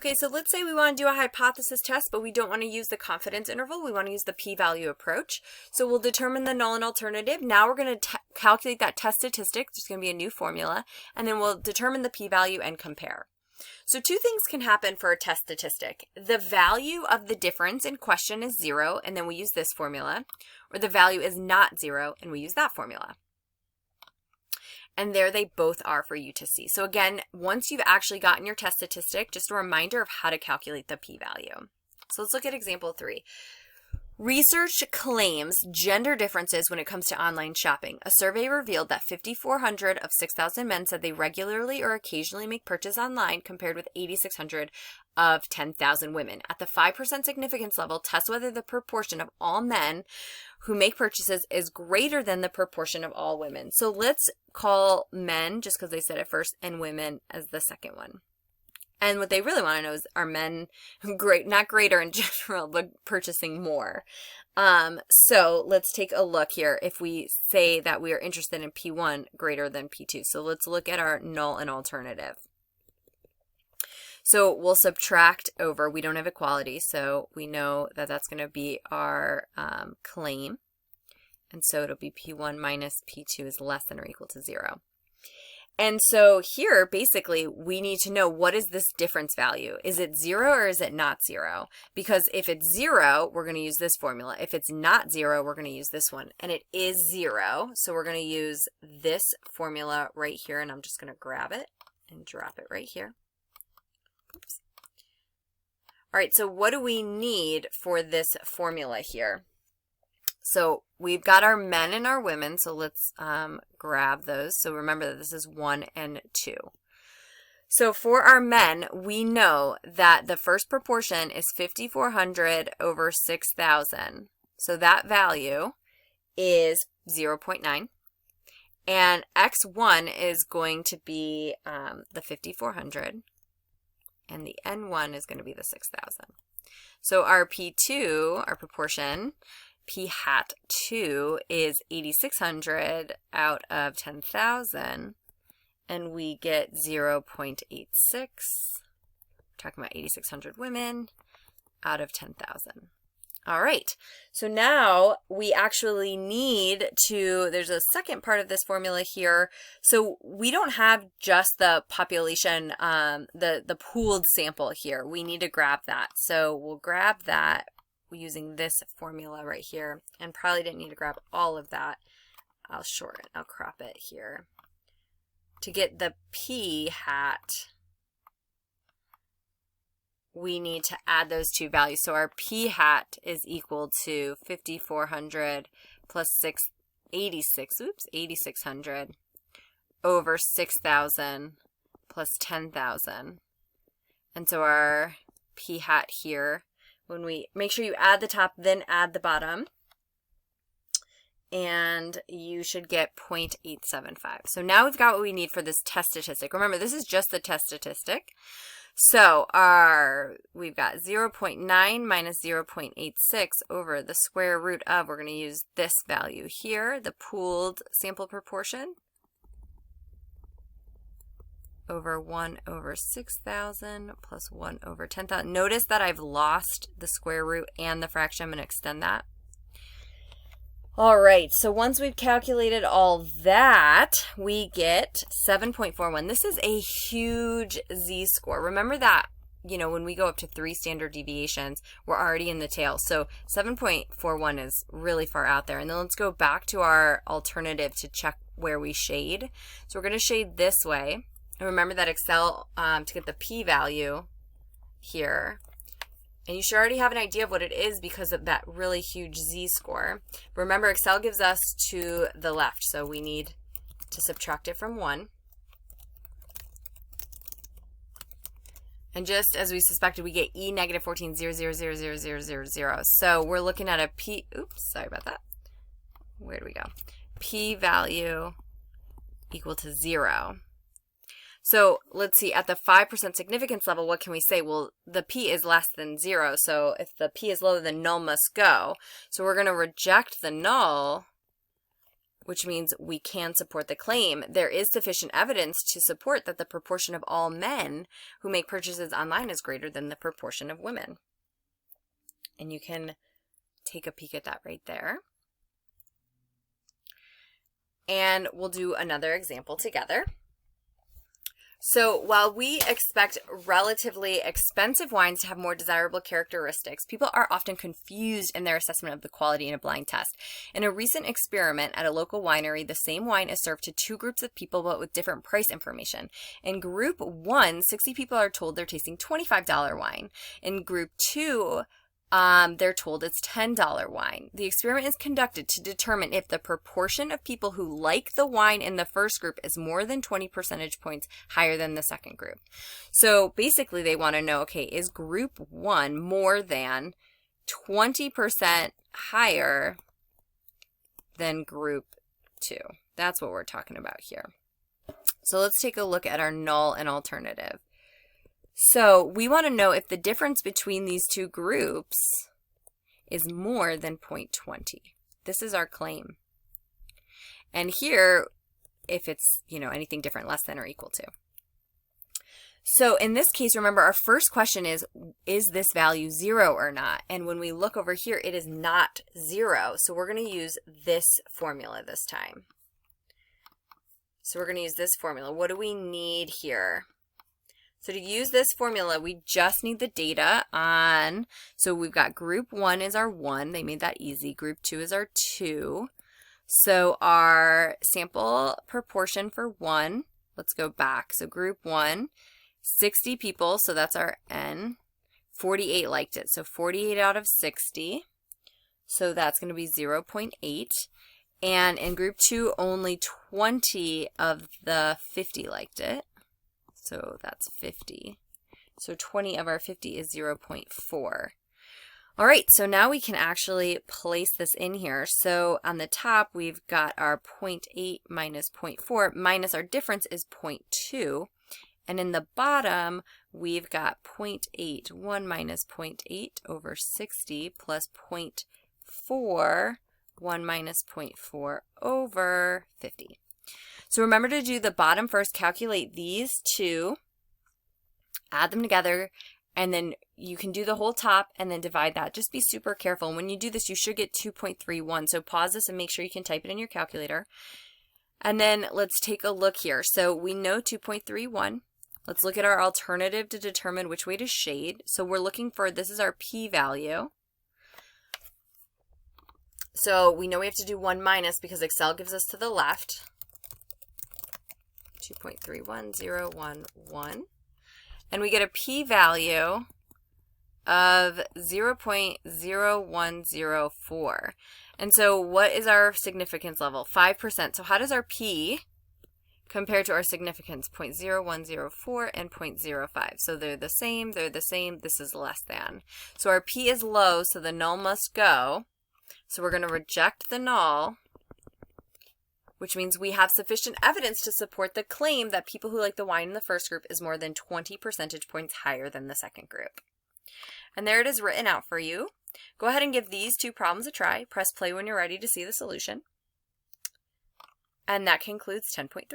Okay, so let's say we want to do a hypothesis test, but we don't want to use the confidence interval. We want to use the p-value approach. So we'll determine the null and alternative. Now we're going to calculate that test statistic. There's going to be a new formula, and then we'll determine the p-value and compare. So two things can happen for a test statistic. The value of the difference in question is 0, and then we use this formula, or the value is not 0, and we use that formula. And there they both are for you to see. So again, once you've actually gotten your test statistic, just a reminder of how to calculate the p-value. So let's look at example 3. Research claims gender differences when it comes to online shopping. A survey revealed that 5,400 of 6,000 men said they regularly or occasionally make purchases online, compared with 8,600 of 10,000 women. At the 5% significance level, test whether the proportion of all men who make purchases is greater than the proportion of all women. So let's call men, just because they said it first, and women as the second one. And what they really want to know is, are men not greater in general, but purchasing more? So let's take a look here if we say that we are interested in P1 greater than P2. So let's look at our null and alternative. So we'll subtract over, we don't have equality, so we know that that's going to be our claim. And so it'll be P1 minus P2 is less than or equal to 0. And so here, basically, we need to know, what is this difference value? Is it 0 or is it not 0? Because if it's 0, we're going to use this formula. If it's not 0, we're going to use this one. And it is 0, so we're going to use this formula right here, and I'm just going to grab it and drop it right here. Oops. All right, so what do we need for this formula here? So we've got our men and our women, so let's grab those. So remember that this is 1 and 2. So for our men, we know that the first proportion is 5,400 over 6,000. So that value is 0.9. And x1 is going to be the 5,400. And the n1 is going to be the 6,000. So our P2, our proportion, P hat 2 is 8,600 out of 10,000, and we get 0.86. We're talking about 8,600 women out of 10,000. All right, so now we actually need to, there's a second part of this formula here. So we don't have just the population, the pooled sample here. We need to grab that. So we'll grab that using this formula right here, and probably didn't need to grab all of that. I'll crop it here. To get the P hat, we need to add those two values. So our P hat is equal to 5,400 plus 8,600 over 6,000 plus 10,000. And so our P hat here, when we make sure you add the top, then add the bottom, and you should get 0.875. So now we've got what we need for this test statistic. Remember, this is just the test statistic. So we've got 0.9 minus 0.86 over the square root of, we're going to use this value here, the pooled sample proportion, over 1 over 6,000 plus 1 over 10,000. Notice that I've lost the square root and the fraction. I'm going to extend that. All right, so once we've calculated all that, we get 7.41. This is a huge z-score. Remember that, you know, when we go up to 3 standard deviations, we're already in the tail. So 7.41 is really far out there. And then let's go back to our alternative to check where we shade. So we're going to shade this way. And remember that Excel, to get the p-value here, and you should already have an idea of what it is because of that really huge z-score. Remember, Excel gives us to the left, so we need to subtract it from 1. And just as we suspected, we get E negative 14, 0, 0, 0, 0, 0, 0, 0. So we're looking at a p, oops, sorry about that. Where do we go? P-value equal to 0. So let's see, at the 5% significance level, what can we say? Well, the P is less than 0, so if the P is lower, then null must go. So we're going to reject the null which means we can support the claim. There is sufficient evidence to support that the proportion of all men who make purchases online is greater than the proportion of women. And you can take a peek at that right there. And we'll do another example together. So while we expect relatively expensive wines to have more desirable characteristics, people are often confused in their assessment of the quality in a blind test. In a recent experiment at a local winery, the same wine is served to two groups of people but with different price information. In group 1, 60 people are told they're tasting $25 wine. In group 2, they're told it's $10 wine. The experiment is conducted to determine if the proportion of people who like the wine in the first group is more than 20 percentage points higher than the second group. So basically they want to know, okay, is group 1 more than 20% higher than group 2? That's what we're talking about here. So let's take a look at our null and alternative. So we want to know if the difference between these two groups is more than 0.20. This is our claim. And here, if it's, anything different, less than or equal to. So in this case, remember our first question is this value 0 or not? And when we look over here, it is not 0. So we're going to use this formula this time. So we're going to use this formula. What do we need here? So to use this formula, we just need the data on, so we've got group 1 is our 1. They made that easy. Group 2 is our 2. So our sample proportion for 1, let's go back. So group 1, 60 people, so that's our N. 48 liked it, so 48 out of 60. So that's going to be 0.8. And in group 2, only 20 of the 50 liked it. So that's 50. So 20 of our 50 is 0.4. All right, so now we can actually place this in here. So on the top, we've got our 0.8 minus 0.4 minus our difference is 0.2. And in the bottom, we've got 0.8, 1 minus 0.8 over 60 plus 0.4, 1 minus 0.4 over 50. So remember to do the bottom first, calculate these two, add them together, and then you can do the whole top and then divide that. Just be super careful. And when you do this, you should get 2.31. So pause this and make sure you can type it in your calculator. And then let's take a look here. So we know 2.31. Let's look at our alternative to determine which way to shade. So we're looking for, this is our p-value. So we know we have to do 1 minus because Excel gives us to the left. 2.31011, and we get a p-value of 0.0104. And so what is our significance level? 5%. So how does our p compare to our significance? 0.0104 and 0.05. So they're the same, this is less than. So our p is low, so the null must go. So we're going to reject the null, which means we have sufficient evidence to support the claim that people who like the wine in the first group is more than 20 percentage points higher than the second group. And there it is written out for you. Go ahead and give these two problems a try. Press play when you're ready to see the solution. And that concludes 10.3.